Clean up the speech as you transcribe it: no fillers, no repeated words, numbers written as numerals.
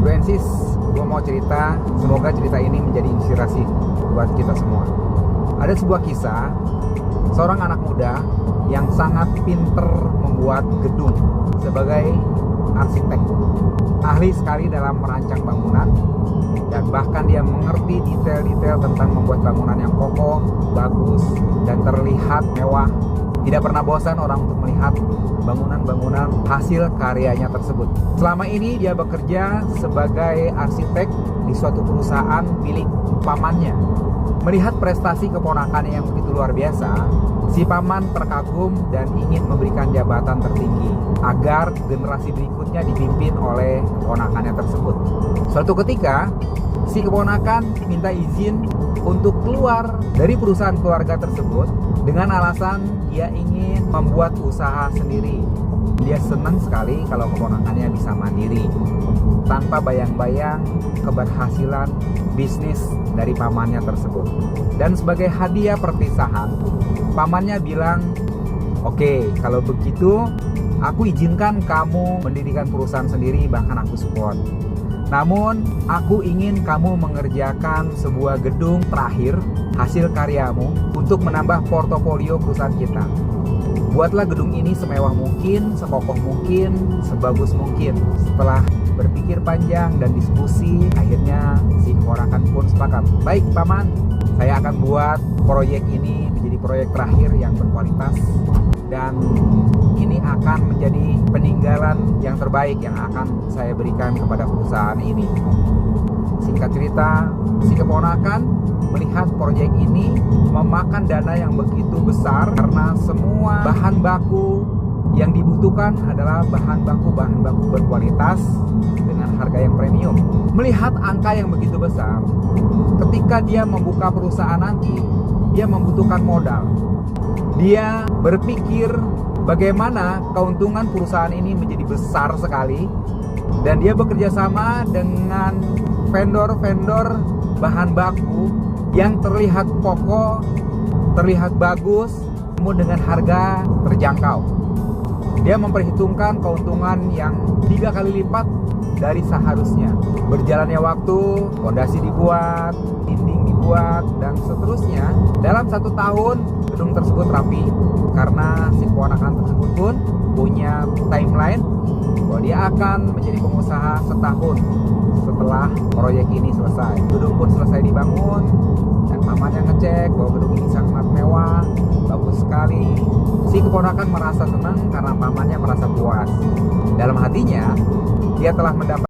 Bro&Sis, gue mau cerita, semoga cerita ini menjadi inspirasi buat kita semua. Ada sebuah kisah, seorang anak muda yang sangat pinter membuat gedung sebagai arsitek. Ahli sekali dalam merancang bangunan, dan bahkan dia mengerti detail-detail tentang membuat bangunan yang kokoh, bagus, dan terlihat mewah. Tidak pernah bosan orang untuk melihat bangunan-bangunan hasil karyanya tersebut. Selama ini dia bekerja sebagai arsitek di suatu perusahaan milik pamannya. Melihat prestasi keponakannya yang begitu luar biasa, si paman terkagum dan ingin memberikan jabatan tertinggi agar generasi berikutnya dipimpin oleh keponakannya tersebut. Suatu ketika, si keponakan minta izin untuk keluar dari perusahaan keluarga tersebut dengan alasan dia ingin membuat usaha sendiri. Dia senang sekali kalau keponakannya bisa mandiri, tanpa bayang-bayang keberhasilan bisnis dari pamannya tersebut. Dan sebagai hadiah perpisahan, pamannya bilang, "Oke, kalau begitu aku izinkan kamu mendirikan perusahaan sendiri, bahkan aku support. Namun, aku ingin kamu mengerjakan sebuah gedung terakhir hasil karyamu untuk menambah portofolio perusahaan kita. Buatlah gedung ini semewah mungkin, sekokoh mungkin, sebagus mungkin." Setelah berpikir panjang dan diskusi, akhirnya si keponakan pun sepakat. "Baik, Paman, saya akan buat proyek ini menjadi proyek terakhir yang berkualitas, dan ini akan menjadi peninggalan yang terbaik yang akan saya berikan kepada perusahaan ini." Singkat cerita, si keponakan melihat proyek ini memakan dana yang begitu besar karena semua bahan baku yang dibutuhkan adalah bahan baku berkualitas dengan harga yang premium. Melihat angka yang begitu besar, ketika dia membuka perusahaan nanti, dia membutuhkan modal. Dia berpikir bagaimana keuntungan perusahaan ini menjadi besar sekali, dan dia bekerja sama dengan vendor-vendor bahan baku yang terlihat kokoh, terlihat bagus, namun dengan harga terjangkau. Dia memperhitungkan keuntungan yang 3 kali lipat dari seharusnya. Berjalannya waktu, fondasi dibuat, dinding dibuat, dan seterusnya. Dalam 1 tahun, gedung tersebut rapi karena si keponakan tersebut pun punya timeline bahwa dia akan menjadi pengusaha setahun setelah proyek ini selesai. Gedung pun selesai dibangun, dan pamannya ngecek bahwa gedung ini sangat mewah, bagus sekali. Si keponakan merasa senang karena pamannya merasa puas. Dalam hatinya, dia telah mendapat